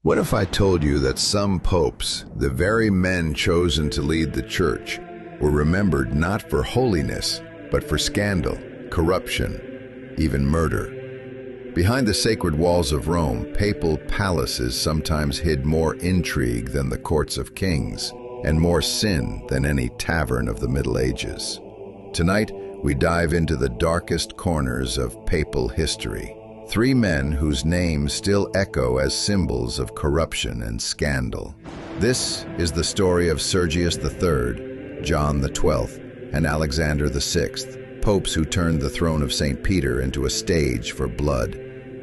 What if I told you that some popes, the very men chosen to lead the church, were remembered not for holiness, but for scandal, corruption, even murder? Behind the sacred walls of Rome, papal palaces sometimes hid more intrigue than the courts of kings, and more sin than any tavern of the Middle Ages. Tonight, we dive into the darkest corners of papal history. Three men whose names still echo as symbols of corruption and scandal. This is the story of Sergius III, John XII, and Alexander VI, popes who turned the throne of St. Peter into a stage for blood,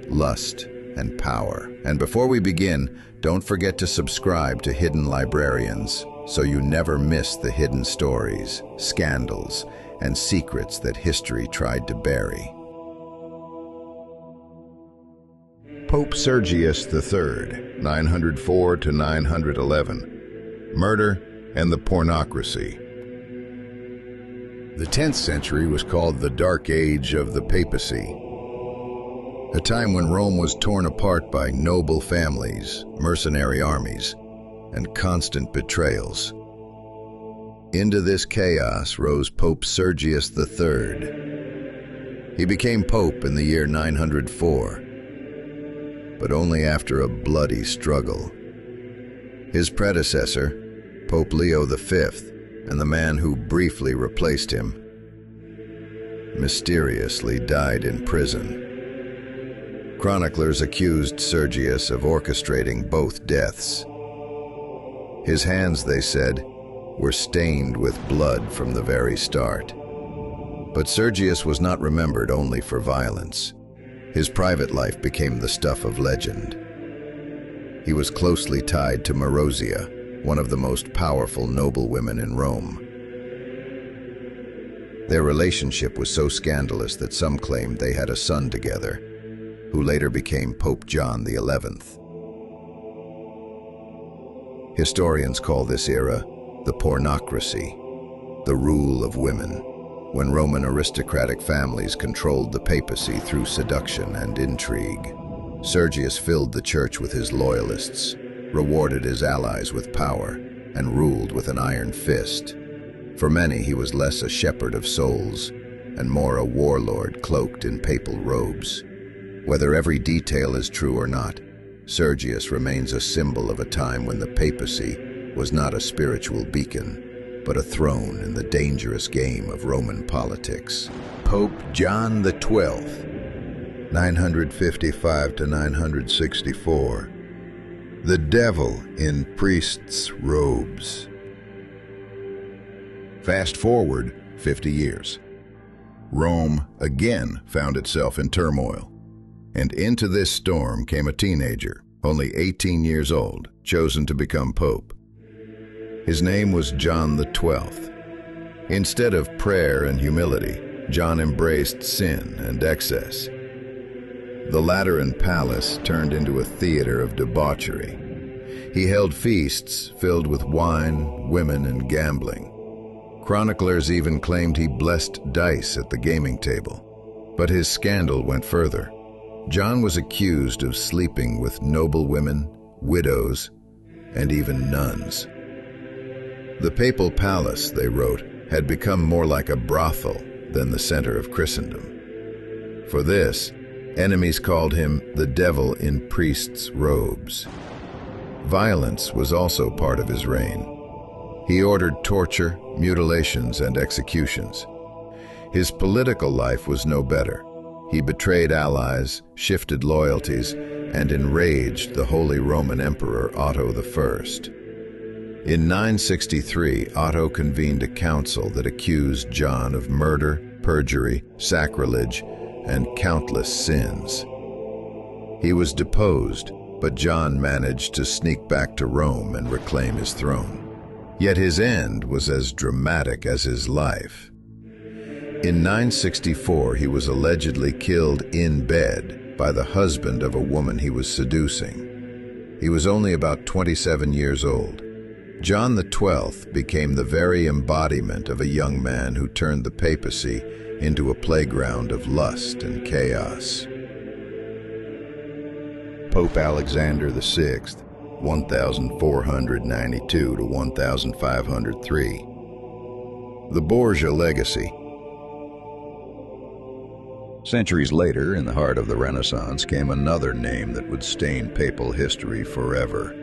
lust, and power. And before we begin, don't forget to subscribe to Hidden Librarians so you never miss the hidden stories, scandals, and secrets that history tried to bury. Pope Sergius III, 904 to 911. Murder and the pornocracy. The 10th century was called the Dark Age of the Papacy, a time when Rome was torn apart by noble families, mercenary armies, and constant betrayals. Into this chaos rose Pope Sergius III. He became pope in the year 904. But only after a bloody struggle. His predecessor, Pope Leo V, and the man who briefly replaced him, mysteriously died in prison. Chroniclers accused Sergius of orchestrating both deaths. His hands, they said, were stained with blood from the very start. But Sergius was not remembered only for violence. His private life became the stuff of legend. He was closely tied to Marozia, one of the most powerful noblewomen in Rome. Their relationship was so scandalous that some claimed they had a son together, who later became Pope John XI. Historians call this era the pornocracy, the rule of women, when Roman aristocratic families controlled the papacy through seduction and intrigue. Sergius filled the church with his loyalists, rewarded his allies with power, and ruled with an iron fist. For many, he was less a shepherd of souls and more a warlord cloaked in papal robes. Whether every detail is true or not, Sergius remains a symbol of a time when the papacy was not a spiritual beacon, but a throne in the dangerous game of Roman politics. Pope John XII, 955 to 964. The devil in priest's robes. Fast forward 50 years. Rome again found itself in turmoil. And into this storm came a teenager, only 18 years old, chosen to become pope. His name was John XII. Instead of prayer and humility, John embraced sin and excess. The Lateran palace turned into a theater of debauchery. He held feasts filled with wine, women, and gambling. Chroniclers even claimed he blessed dice at the gaming table. But his scandal went further. John was accused of sleeping with noble women, widows, and even nuns. The papal palace, they wrote, had become more like a brothel than the center of Christendom. For this, enemies called him the devil in priest's robes. Violence was also part of his reign. He ordered torture, mutilations, and executions. His political life was no better. He betrayed allies, shifted loyalties, and enraged the Holy Roman Emperor Otto I. In 963, Otto convened a council that accused John of murder, perjury, sacrilege, and countless sins. He was deposed, but John managed to sneak back to Rome and reclaim his throne. Yet his end was as dramatic as his life. In 964, he was allegedly killed in bed by the husband of a woman he was seducing. He was only about 27 years old. John XII became the very embodiment of a young man who turned the papacy into a playground of lust and chaos. Pope Alexander VI, 1492 to 1503. The Borgia Legacy. Centuries later, in the heart of the Renaissance, came another name that would stain papal history forever.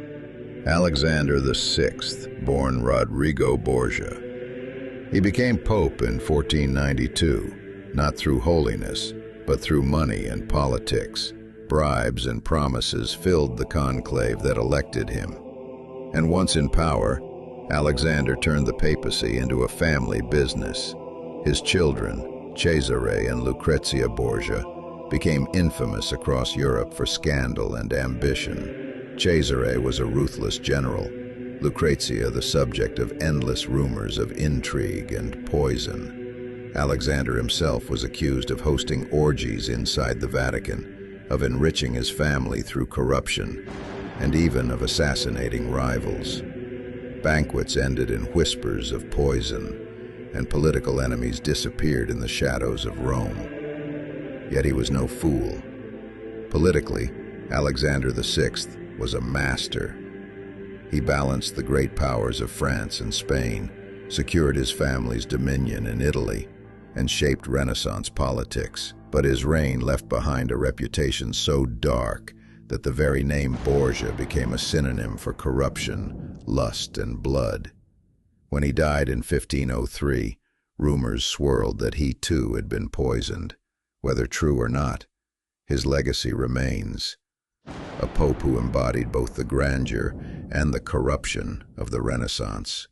Alexander VI, born Rodrigo Borgia. He became pope in 1492, not through holiness, but through money and politics. Bribes and promises filled the conclave that elected him. And once in power, Alexander turned the papacy into a family business. His children, Cesare and Lucrezia Borgia, became infamous across Europe for scandal and ambition. Cesare was a ruthless general, Lucrezia the subject of endless rumors of intrigue and poison. Alexander himself was accused of hosting orgies inside the Vatican, of enriching his family through corruption, and even of assassinating rivals. Banquets ended in whispers of poison, and political enemies disappeared in the shadows of Rome. Yet he was no fool. Politically, Alexander VI was a master. He balanced the great powers of France and Spain, secured his family's dominion in Italy, and shaped Renaissance politics. But his reign left behind a reputation so dark that the very name Borgia became a synonym for corruption, lust, and blood. When he died in 1503, rumors swirled that he too had been poisoned. Whether true or not, his legacy remains. A pope who embodied both the grandeur and the corruption of the Renaissance.